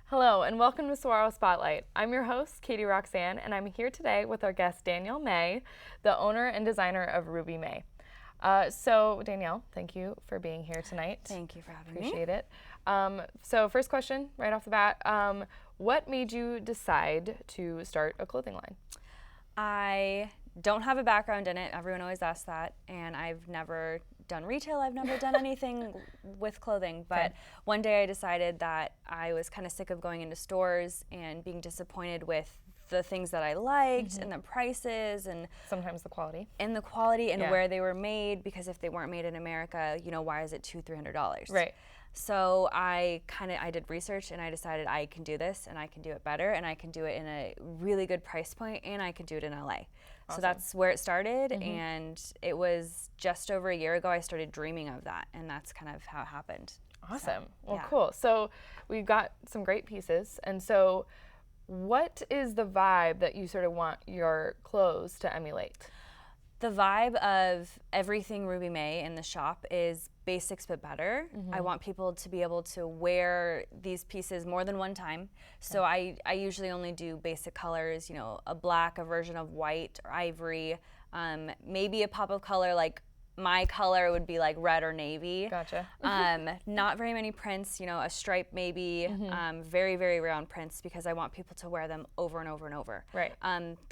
Hello and welcome to Saguaro Spotlight. I'm your host, Katie Roxanne, and I'm here today with our guest, Danielle May, the owner and designer of Ruby May. So Danielle, thank you for being here tonight. Thank you for having me. Appreciate it. So first question, right off the bat, what made you decide to start a clothing line? I don't have a background in it. Everyone always asks that, and I've never done retail. I've never done anything with clothing, but one day I decided that I was kind of sick of going into stores and being disappointed with the things that I liked and the prices and Sometimes the quality. and where they were made, because if they weren't made in America, you know, why is it $200-300? Right. So I did research and I decided I can do this and I can do it better and I can do it in a really good price point and I can do it in LA. So that's where it started, and it was just over a year ago I started dreaming of that, and that's kind of how it happened. Awesome. So, well, yeah. cool. So we've got some great pieces, and so what is the vibe that you sort of want your clothes to emulate? The vibe of everything Ruby May in the shop is basics but better. I want people to be able to wear these pieces more than one time. So I usually only do basic colors, you know, a black, a version of white or ivory, maybe a pop of color, like my color would be like red or navy. Gotcha. Not very many prints, you know, a stripe maybe, very, very rare on prints because I want people to wear them over and over and over. Right.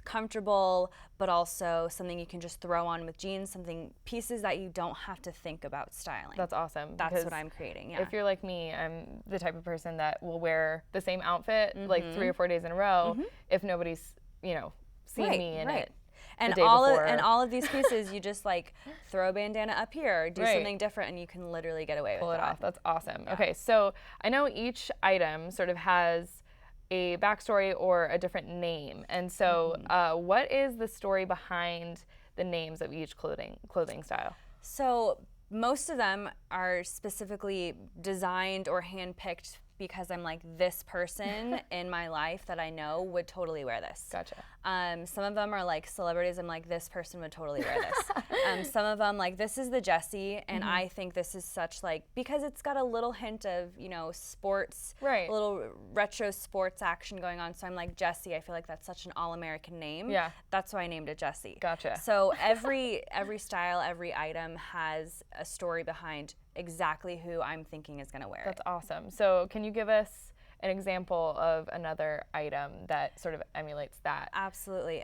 Comfortable, but also something you can just throw on with jeans, pieces that you don't have to think about styling. That's awesome. That's what I'm creating, yeah. If you're like me, I'm the type of person that will wear the same outfit like 3 or 4 days in a row if nobody's, you know, seen me in it. And day all before. of these pieces, you just like throw a bandana up here, do something different, and you can literally get away Pull with it that. off. That's awesome. Okay, so I know each item sort of has a backstory or a different name, and so what is the story behind the names of each clothing style? So most of them are specifically designed or handpicked because I'm like, this person in my life that I know would totally wear this. Gotcha. Some of them are like celebrities. I'm like, this person would totally wear this. Some of them, like, this is the Jessie, and I think this is such like, because it's got a little hint of, you know, sports, Right. a little retro sports action going on. So I'm like, Jessie, I feel like that's such an all-American name. Yeah. That's why I named it Jessie. Gotcha. So every style, every item has a story behind exactly who I'm thinking is gonna wear it. That's awesome. So can you give us an example of another item that sort of emulates that? Absolutely.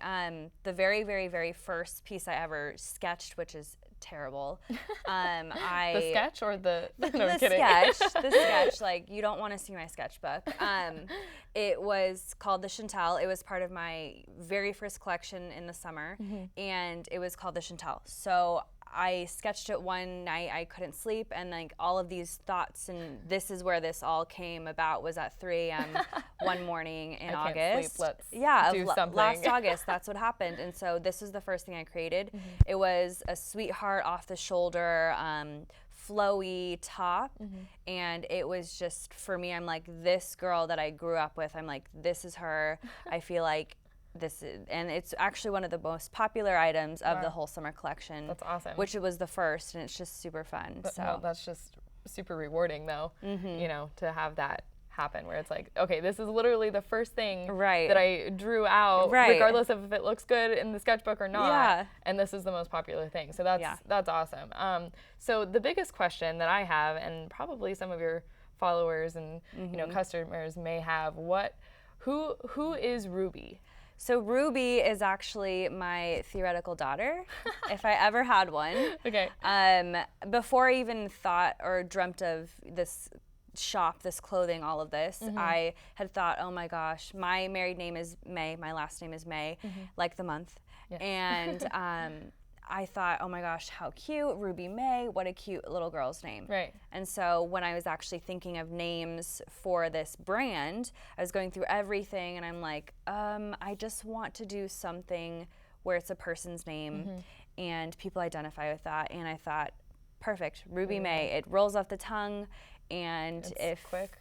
The very, very, very first piece I ever sketched, which is terrible. The sketch or the no, I'm The kidding. sketch, like, you don't want to see my sketchbook. It was called the Chantel. It was part of my very first collection in the summer, and it was called the Chantel. So I sketched it one night. I couldn't sleep, and like all of these thoughts, and this is where this all came about, was at 3 a.m. one morning in I August. can't sleep. Let's do something. Last August, that's what happened. And so this was the first thing I created. It was a sweetheart, off the shoulder, flowy top, and it was just, for me, I'm like, this girl that I grew up with, I'm like, this is her. I feel like this is, and it's actually one of the most popular items of the whole summer collection. That's awesome. Which it was the first, and it's just super fun. But, So well, that's just super rewarding, though, you know, to have that happen where it's like, okay, this is literally the first thing that I drew out, regardless of if it looks good in the sketchbook or not. Yeah. And this is the most popular thing. So that's awesome. So the biggest question that I have, and probably some of your followers and you know customers may have, who is Ruby? So Ruby is actually my theoretical daughter, if I ever had one. Okay. Before I even thought or dreamt of this shop, this clothing, all of this, I had thought, oh my gosh, my married name is May, my last name is May, like the month. Yeah. And I thought, oh my gosh, how cute, Ruby May, what a cute little girl's name. Right. And so when I was actually thinking of names for this brand, I was going through everything, and I'm like, I just want to do something where it's a person's name and people identify with that. And I thought, perfect, Ruby May. It rolls off the tongue, and It's quick,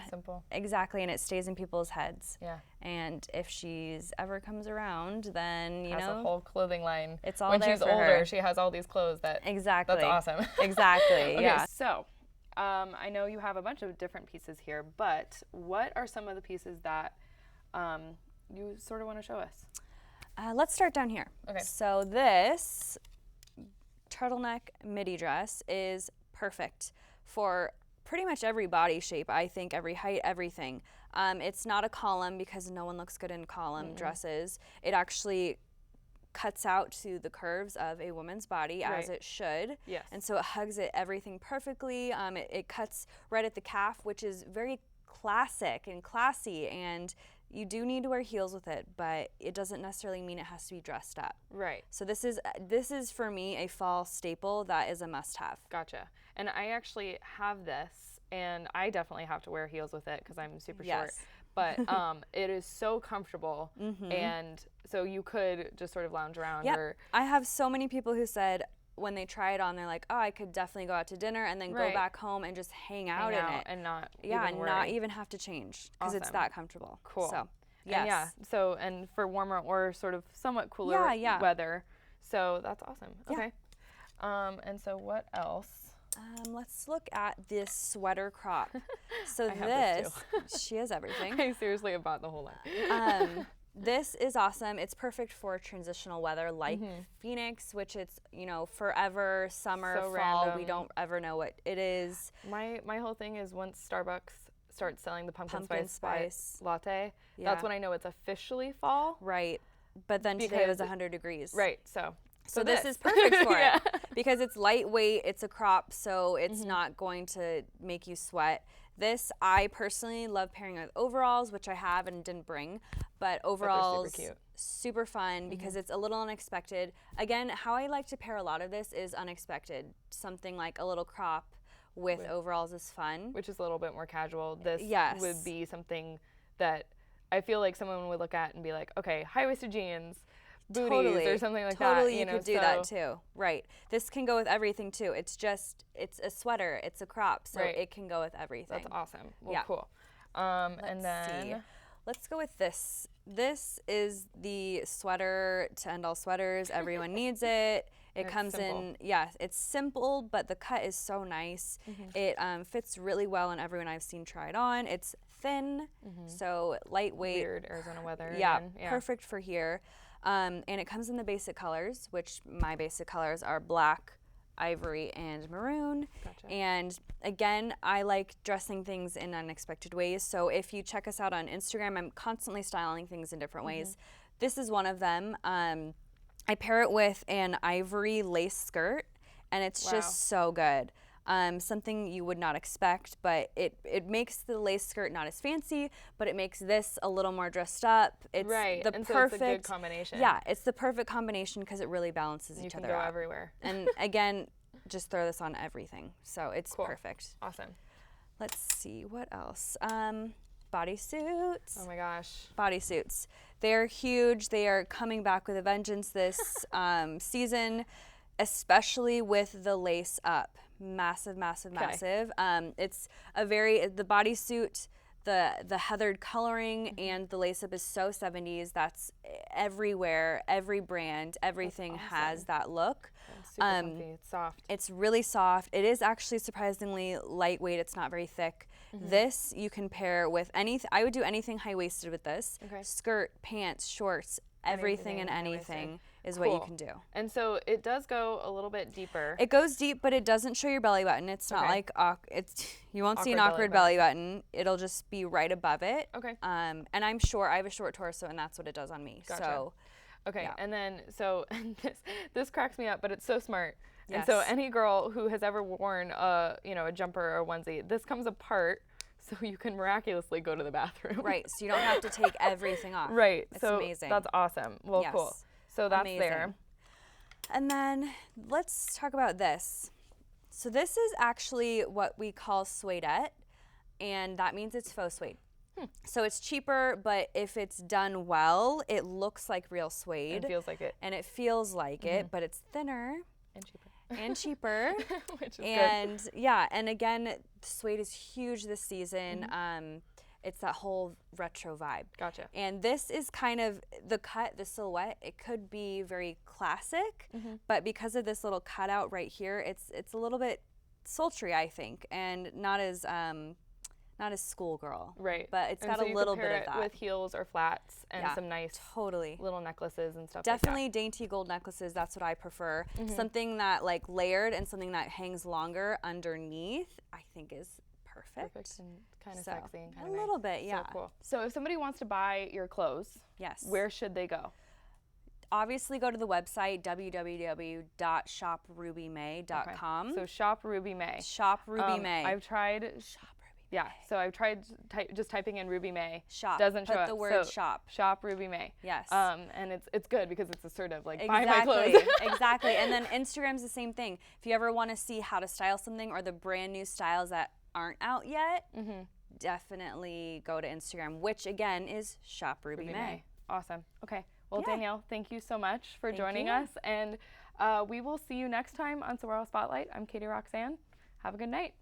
simple. Exactly, and it stays in people's heads. Yeah. And if she's ever comes around, then you has know, a whole clothing line. It's all when there she's for older, her. she has all these clothes that. Exactly. That's awesome. Exactly. Okay, Yeah. so I know you have a bunch of different pieces here, but what are some of the pieces that you sort of want to show us? Let's start down here. Okay. So this turtleneck midi dress is perfect for pretty much every body shape, I think, every height, everything. It's not a column because no one looks good in column dresses. It actually cuts out to the curves of a woman's body as it should. Yes. And so it hugs everything perfectly. It cuts right at the calf, which is very classic and classy, and you do need to wear heels with it, but it doesn't necessarily mean it has to be dressed up. Right. So this is for me a fall staple that is a must-have. Gotcha. And I actually have this, and I definitely have to wear heels with it because I'm super short. But it is so comfortable, and so you could just sort of lounge around. Yeah, or I have so many people who said when they try it on, they're like, oh, I could definitely go out to dinner and then go back home and just hang out in it. And not not even have to change because it's that comfortable. Cool. So, yes. And for warmer or sort of somewhat cooler weather. So that's awesome. Okay. And so what else? Let's look at this sweater crop. So I have this too. She has everything. I seriously have bought the whole line. This is awesome. It's perfect for transitional weather like Phoenix, which it's, forever, summer, So fall. random. We don't ever know what it is. My whole thing is once Starbucks starts selling the pumpkin Pumpkin spice spice. latte, Yeah. that's when I know it's officially fall. Right. But then today was 100 degrees. Right. So this is perfect for Yeah. it because it's lightweight, it's a crop, so it's not going to make you sweat. This, I personally love pairing with overalls, which I have and didn't bring, but overalls, super cute. super fun because it's a little unexpected. Again, how I like to pair a lot of this is unexpected. Something like a little crop with overalls is fun. Which is a little bit more casual. This Yes. would be something that I feel like someone would look at and be like, okay, high-waisted jeans, booties, or something like that. Totally, you could do that too. Right. This can go with everything too. It's a sweater, it's a crop, so it can go with everything. That's awesome. Well, Yeah. cool. And then Let's go with this. This is the sweater to end all sweaters. Everyone needs it. It comes in, it's simple, but the cut is so nice. It fits really well on everyone I've seen try it on. It's thin, so lightweight. weird Arizona weather. Yeah, again. perfect for here. And it comes in the basic colors, which my basic colors are black, ivory, and maroon. Gotcha. And again, I like dressing things in unexpected ways. So if you check us out on Instagram, I'm constantly styling things in different ways. This is one of them. I pair it with an ivory lace skirt, and it's just so good. Something you would not expect, but it makes the lace skirt not as fancy, but it makes this a little more dressed up. It's the and perfect so it's a good combination. Yeah, it's the perfect combination because it really balances You each can other go out. everywhere. And again, just throw this on everything, so it's perfect. Awesome. Let's see what else. Bodysuits. Oh my gosh. Bodysuits. They're huge. They are coming back with a vengeance this season, especially with the lace up. Massive, massive, massive. It's the bodysuit, the heathered coloring and the lace up is so 70s. That's everywhere. Every brand, everyththing has that look. It's super comfy. It's soft. It's really soft. It is actually surprisingly lightweight. It's not very thick. This you can pair with anything. I would do anything high-waisted with this. Okay. Skirt, pants, shorts, everything and anything is what you can do. And so it does go a little bit deeper. It goes deep, but it doesn't show your belly button. It's not like you won't see an Awkward awkward belly button. It'll just be right above it. Okay. And I'm short. I have a short torso, and that's what it does on me. Gotcha. So, Okay, yeah. and then and this cracks me up, but it's so smart. And so Yes. any girl who has ever worn a jumper or a onesie, this comes apart so you can miraculously go to the bathroom. right. So you don't have to take everything off. Right. It's so amazing. that's awesome. Well, Yes. cool. So that's Amazing. there. And then let's talk about this. So this is actually what we call suedette, and that means it's faux suede. So it's cheaper, but if it's done well, it looks like real suede. It feels like it. And it feels like it, but it's thinner And cheaper. and cheaper. Which is good. And yeah, and again, suede is huge this season. It's that whole retro vibe. Gotcha. And this is kind of the cut, the silhouette. It could be very classic, but because of this little cutout right here, it's a little bit sultry, I think, and not as schoolgirl. Right. But it's And got so a you little could pair bit of it that. with heels or flats and Yeah, some nice Totally. little necklaces and stuff Definitely dainty gold necklaces. That's what I prefer. Something that like layered and something that hangs longer underneath, I think is perfect. like that. Perfect and kind of So, sexy and kind a of little bit, yeah. So cool. So if somebody wants to buy your clothes, Yes. where should they go? Obviously, go to the website www.shoprubymay.com. So Shop Ruby May. Shop Ruby May. I've tried. Shop Ruby. Yeah. So I've tried just typing in Ruby May. Shop. Doesn't show Put up. the word So shop. Shop Ruby May. Yes. And it's good because it's assertive. Like buy Exactly. my clothes. Exactly. And then Instagram's the same thing. If you ever want to see how to style something or the brand new styles that aren't out yet, definitely go to Instagram, which again is Shop Ruby May. Awesome. Okay. Well, Yeah. Danielle, thank you so much for Thank joining you. us, and we will see you next time on Saguaro Spotlight. I'm Katie Roxanne. Have a good night.